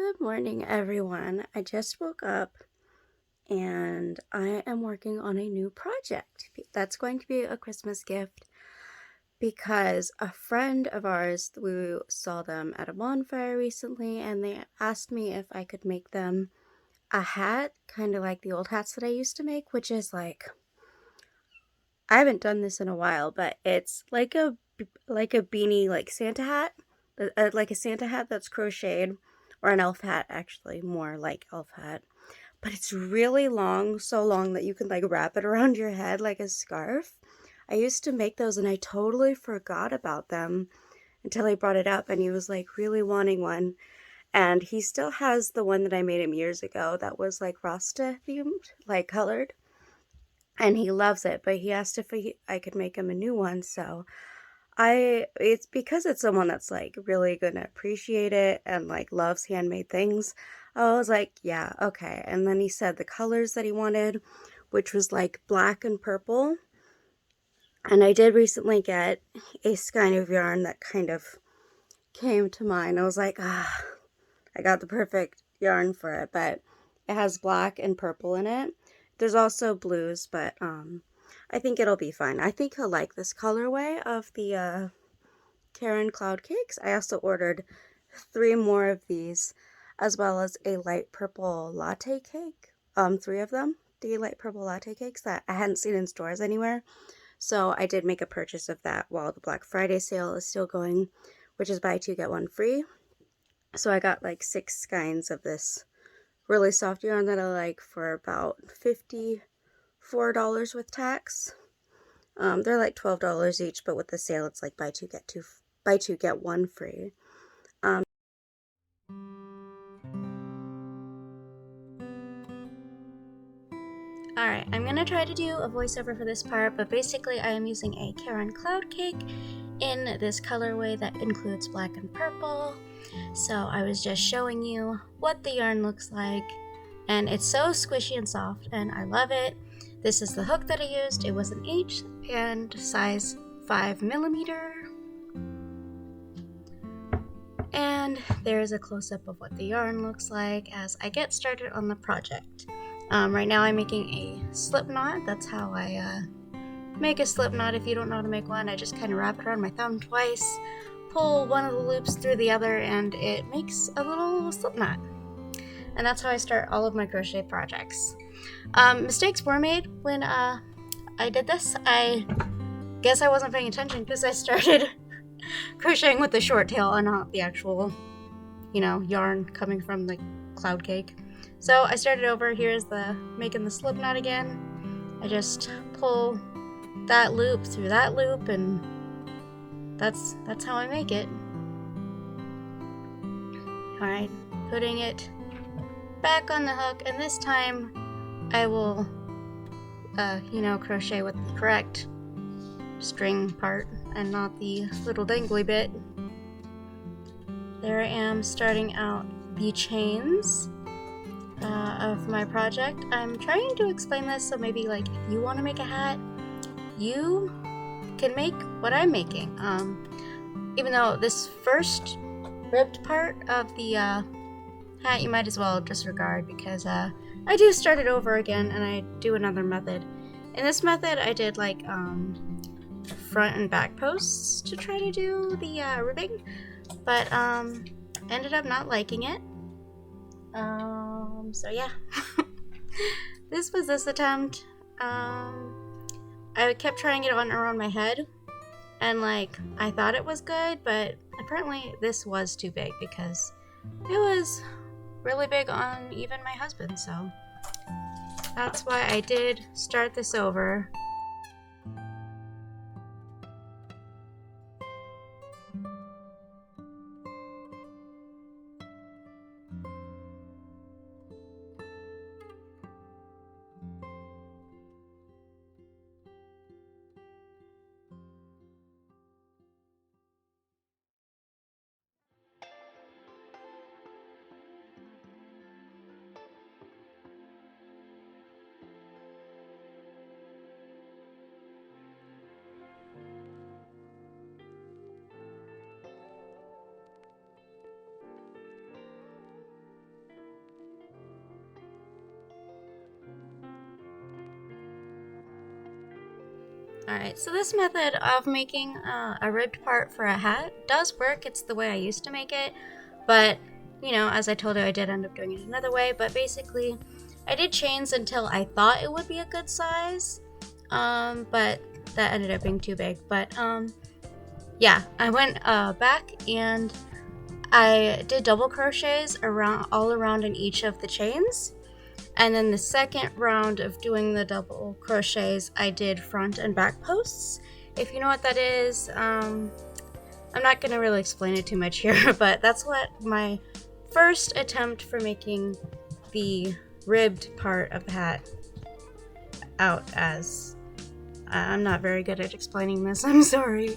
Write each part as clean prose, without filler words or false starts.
Good morning, everyone. I just woke up and I am working on a new project. That's going to be a Christmas gift because a friend of ours, we saw them at a bonfire recently, and they asked me if I could make them a hat, kind of like the old hats that I used to make, which is like, I haven't done this in a while, but it's like a beanie, like Santa hat, like a Santa hat that's crocheted, or an elf hat, actually, more like elf hat. But it's really long, so long that you can like wrap it around your head like a scarf. I used to make those and I totally forgot about them until he brought it up and he was like really wanting one. And he still has the one that I made him years ago that was like Rasta themed, like colored. And he loves it, but he asked if I could make him a new one. So it's because it's someone that's like really gonna appreciate it and like loves handmade things. I was like, yeah, okay. And then he said the colors that he wanted, which was like black and purple. And I did recently get a skein of yarn that kind of came to mind. I was like, I got the perfect yarn for it, but it has black and purple in it. There's also blues, but I think it'll be fine. I think he'll like this colorway of the Karen Cloud Cakes. I also ordered 3 more of these, as well as a light purple latte cake. 3 of them, the light purple latte cakes that I hadn't seen in stores anywhere. So I did make a purchase of that while the Black Friday sale is still going, which is buy 2 get 1 free. So I got like 6 skeins of this really soft yarn that I like for about $54 with tax. They're like $12 each, but with the sale it's like buy 2 get 1 free. Alright, I'm going to try to do a voiceover for this part, but basically I am using a Karen Cloud Cake in this colorway that includes black and purple. So I was just showing you what the yarn looks like, and it's so squishy and soft, and I love it. This is the hook that I used. It was an H and size 5mm. And there's a close-up of what the yarn looks like as I get started on the project. Right now I'm making a slip knot. That's how I make a slip knot. If you don't know how to make one, I just kind of wrap it around my thumb twice, pull one of the loops through the other, and it makes a little slip knot. And that's how I start all of my crochet projects. Mistakes were made when I did this. I guess I wasn't paying attention because I started crocheting with the short tail and not the actual, yarn coming from the cloud cake. So I started over. Here's making the slip knot again. I just pull that loop through that loop, and that's how I make it. Alright, putting it back on the hook, and this time I will crochet with the correct string part and not the little dangly bit. There I am starting out the chains of my project. I'm trying to explain this so maybe like if you want to make a hat, you can make what I'm making. Even though this first ribbed part of the hat you might as well disregard because I do start it over again and I do another method. In this method I did like front and back posts to try to do the ribbing, but ended up not liking it. So yeah. This was this attempt. I kept trying it on around my head, and like I thought it was good, but apparently this was too big because it was really big on even my husband, so that's why I did start this over. Alright, so this method of making a ribbed part for a hat does work. It's the way I used to make it, but you know, as I told you, I did end up doing it another way. But basically, I did chains until I thought it would be a good size, but that ended up being too big. But yeah, I went back and I did double crochets all around in each of the chains. And then the second round of doing the double crochets, I did front and back posts. If you know what that is, I'm not going to really explain it too much here, but that's what my first attempt for making the ribbed part of the hat out as. I'm not very good at explaining this, I'm sorry.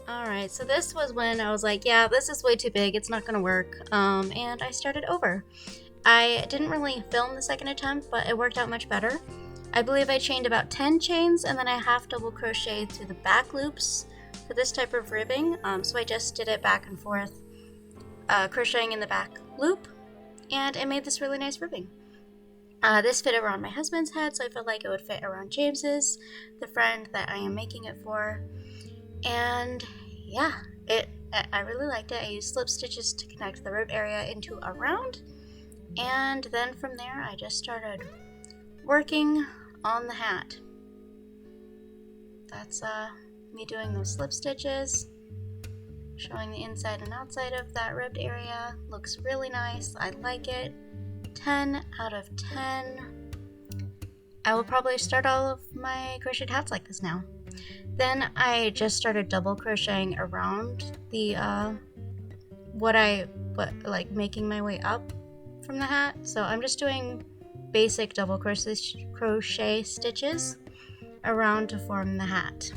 Alright, so this was when I was like, yeah, this is way too big, it's not gonna work, and I started over. I didn't really film the second attempt, but it worked out much better. I believe I chained about 10 chains, and then I half double crocheted through the back loops for this type of ribbing, so I just did it back and forth, crocheting in the back loop, and it made this really nice ribbing. This fit around my husband's head, so I felt like it would fit around James's, the friend that I am making it for. And yeah, I really liked it. I used slip stitches to connect the rib area into a round, and then from there I just started working on the hat. That's me doing those slip stitches, showing the inside and outside of that ribbed area. Looks really nice. I like it. 10 out of 10. I will probably start all of my crocheted hats like this now. Then I just started double crocheting around the making my way up from the hat. So I'm just doing basic double crochet stitches around to form the hat.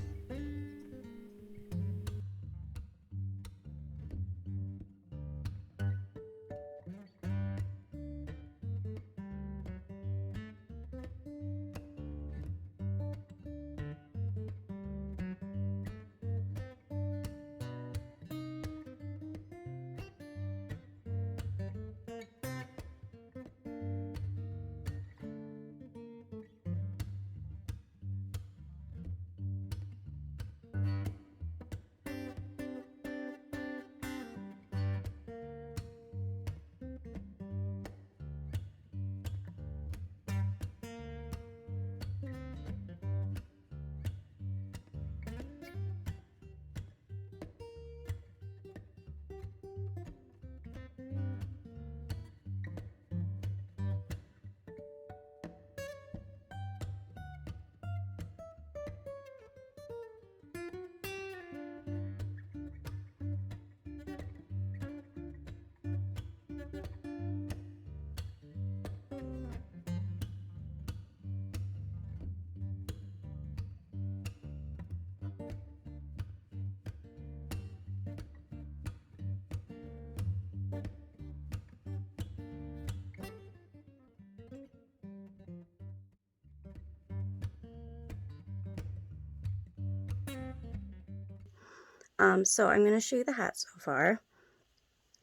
So I'm going to show you the hat so far.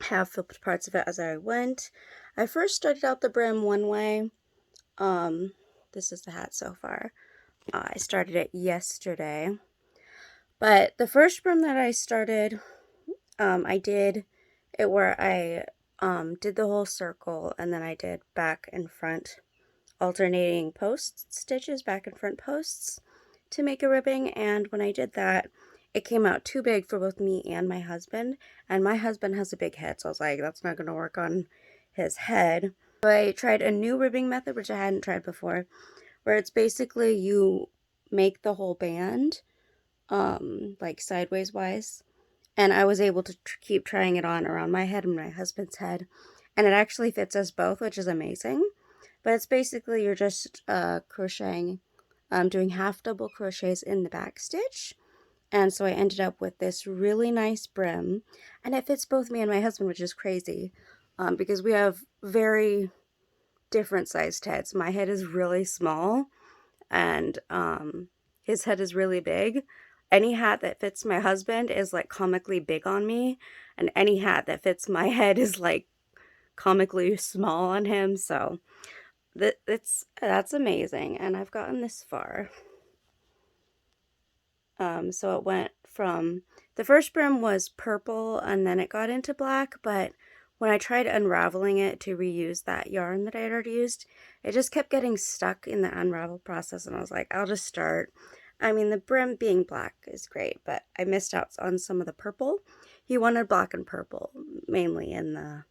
I have flipped parts of it as I went. I first started out the brim one way. This is the hat so far. I started it yesterday. But the first brim that I started, I did it where I did the whole circle, and then I did back and front alternating post stitches, back and front posts to make a ribbing. And when I did that, it came out too big for both me and my husband, and my husband has a big head, so I was like, that's not going to work on his head. So I tried a new ribbing method, which I hadn't tried before, where it's basically you make the whole band, like sideways wise, and I was able to keep trying it on around my head and my husband's head, and it actually fits us both, which is amazing. But it's basically you're just crocheting, doing half double crochets in the back stitch. And so I ended up with this really nice brim, and it fits both me and my husband, which is crazy, because we have very different sized heads. My head is really small, and his head is really big. Any hat that fits my husband is like comically big on me, and any hat that fits my head is like comically small on him. So that's amazing, and I've gotten this far. So it went from, the first brim was purple and then it got into black, but when I tried unraveling it to reuse that yarn that I had already used, it just kept getting stuck in the unravel process, and I was like, I'll just start. I mean, the brim being black is great, but I missed out on some of the purple. He wanted black and purple, mainly in the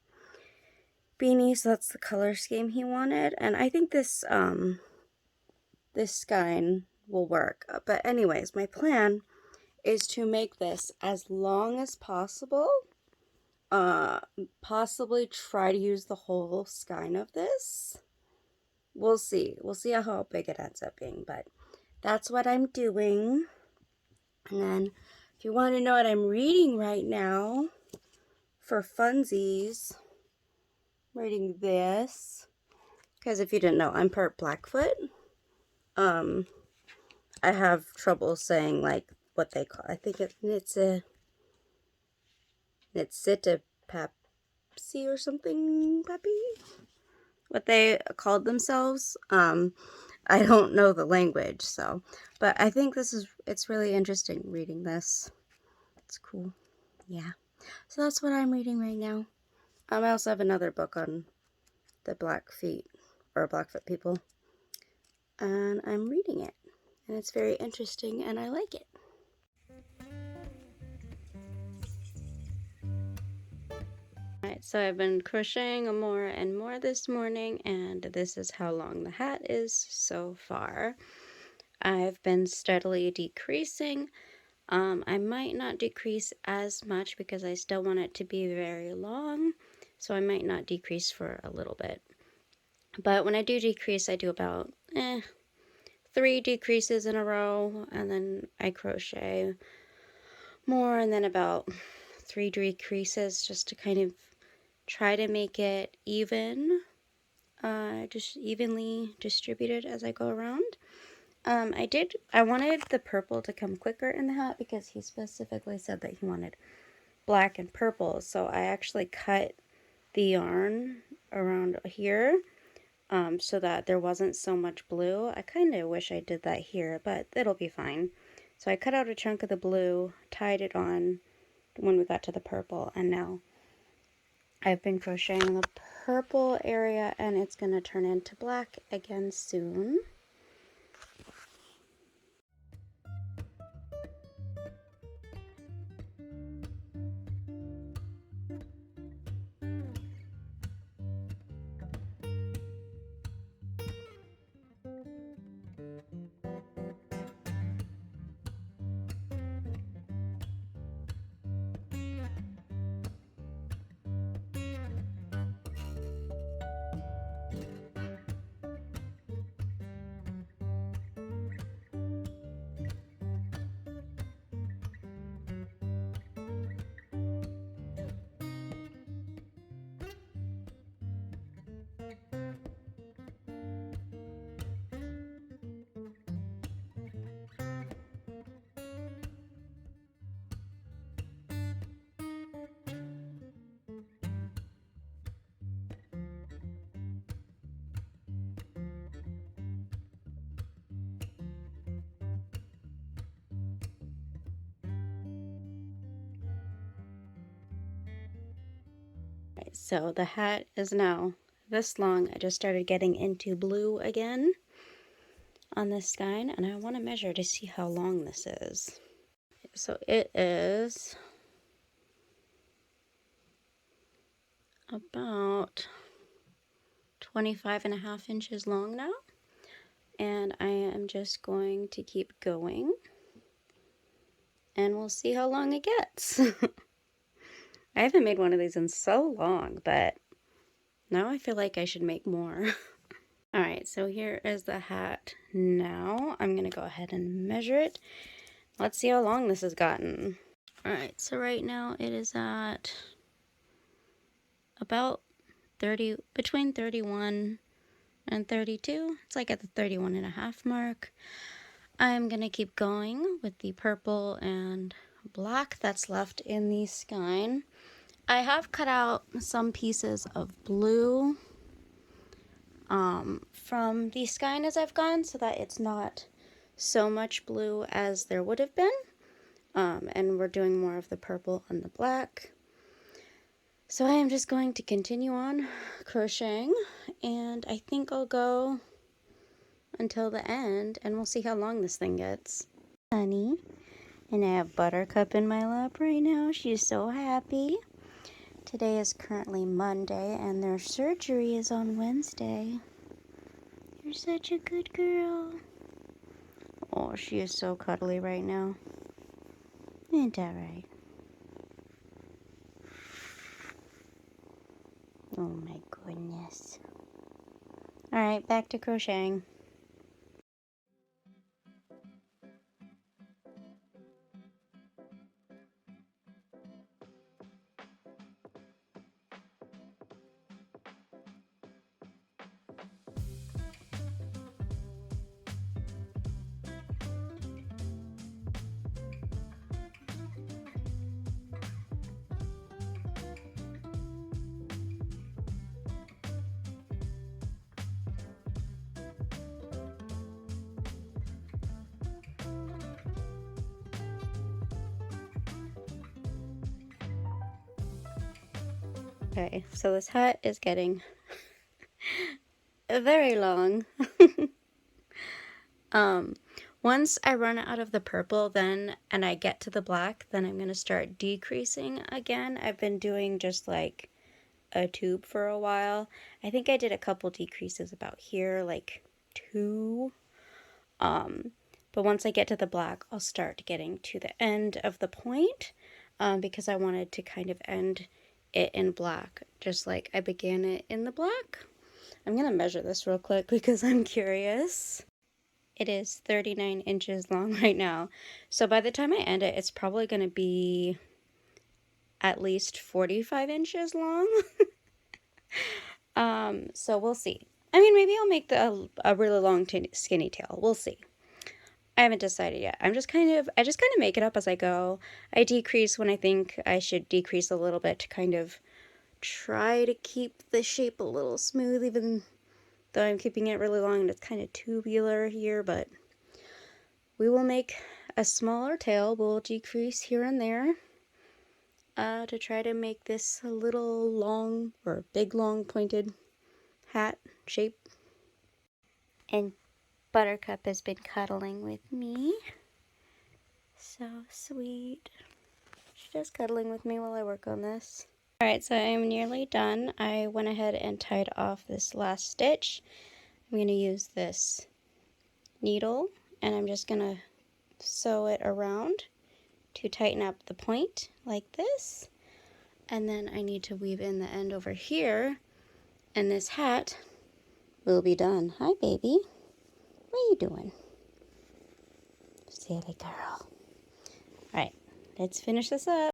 beanie, so that's the color scheme he wanted, and I think this skein will work. But anyways, my plan is to make this as long as possible. Possibly try to use the whole skein of this. We'll see. We'll see how big it ends up being, but that's what I'm doing. And then if you want to know what I'm reading right now for funsies, I'm reading this, because if you didn't know, I'm part Blackfoot. I have trouble saying like what they call, I think it's a Pepsi or something, Peppy? What they called themselves. I don't know the language, so, but I think it's really interesting reading this. It's cool. Yeah. So that's what I'm reading right now. I also have another book on the Blackfoot people, and I'm reading it, and it's very interesting, and I like it. Alright, so I've been crocheting more and more this morning, and this is how long the hat is so far. I've been steadily decreasing. I might not decrease as much because I still want it to be very long, so I might not decrease for a little bit. But when I do decrease, I do about 3 decreases in a row, and then I crochet more, and then about 3 decreases just to kind of try to make it even, just evenly distributed as I go around. I wanted the purple to come quicker in the hat because he specifically said that he wanted black and purple, so I actually cut the yarn around here so that there wasn't so much blue. I kind of wish I did that here, but it'll be fine. So I cut out a chunk of the blue, tied it on when we got to the purple, and now I've been crocheting the purple area, and it's going to turn into black again soon. So the hat is now this long. I just started getting into blue again on this skein, and I want to measure to see how long this is. So it is about 25.5 inches long now, and I am just going to keep going, and we'll see how long it gets. I haven't made one of these in so long, but now I feel like I should make more. Alright, so here is the hat now. I'm going to go ahead and measure it. Let's see how long this has gotten. Alright, so right now it is at about 30, between 31 and 32. It's like at the 31.5 mark. I'm going to keep going with the purple and black that's left in the skein. I have cut out some pieces of blue from the skein as I've gone so that it's not so much blue as there would have been. And we're doing more of the purple and the black. So I am just going to continue on crocheting, and I think I'll go until the end and we'll see how long this thing gets. Honey, and I have Buttercup in my lap right now. She's so happy. Today is currently Monday and their surgery is on Wednesday. You're such a good girl. Oh, she is so cuddly right now. Ain't that right? Oh my goodness. Alright, back to crocheting. Okay, so this hat is getting very long. Once I run out of the purple and I get to the black, then I'm going to start decreasing again. I've been doing just like a tube for a while. I think I did a couple decreases about here, like 2. But once I get to the black, I'll start getting to the end of the point, because I wanted to kind of end it in black, just like I began it in the black. I'm going to measure this real quick because I'm curious. It is 39 inches long right now. So by the time I end it, it's probably going to be at least 45 inches long. So we'll see. I mean, maybe I'll make a really long skinny tail. We'll see. I haven't decided yet. I just kind of make it up as I go. I decrease when I think I should decrease a little bit to kind of try to keep the shape a little smooth, even though I'm keeping it really long and it's kind of tubular here, but we will make a smaller tail. We'll decrease here and there to try to make this a little long or big long pointed hat shape. And Buttercup has been cuddling with me. So sweet. She's just cuddling with me while I work on this. Alright, so I'm nearly done. I went ahead and tied off this last stitch. I'm going to use this needle and I'm just going to sew it around to tighten up the point like this. And then I need to weave in the end over here, and this hat will be done. Hi, baby. What are you doing? Silly girl. Alright, let's finish this up.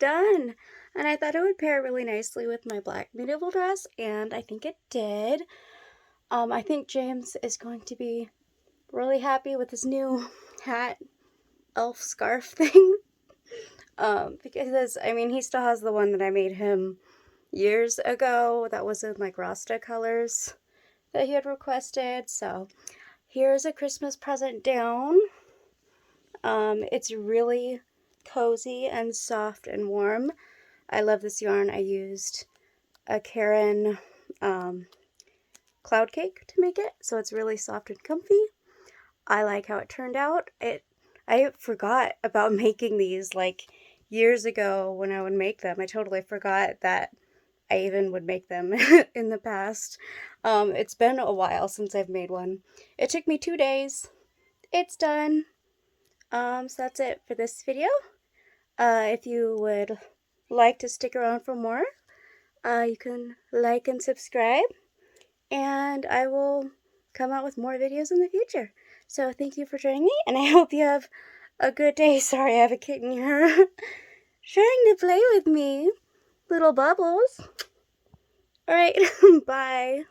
done. And I thought it would pair really nicely with my black medieval dress, and I think it did. I think James is going to be really happy with his new hat, elf scarf thing. Because, I mean, he still has the one that I made him years ago that was in like Rasta colors that he had requested. So here's a Christmas present down. It's really cozy and soft and warm. I love this yarn. I used a Karen cloud cake to make it, so it's really soft and comfy. I like how it turned out. I forgot about making these like years ago when I would make them. I totally forgot that I even would make them in the past. It's been a while since I've made one. It took me 2 days. It's done. So that's it for this video. If you would like to stick around for more, you can like and subscribe, and I will come out with more videos in the future. So thank you for joining me, and I hope you have a good day. Sorry, I have a kitten here trying to play with me. Little Bubbles. Alright, bye.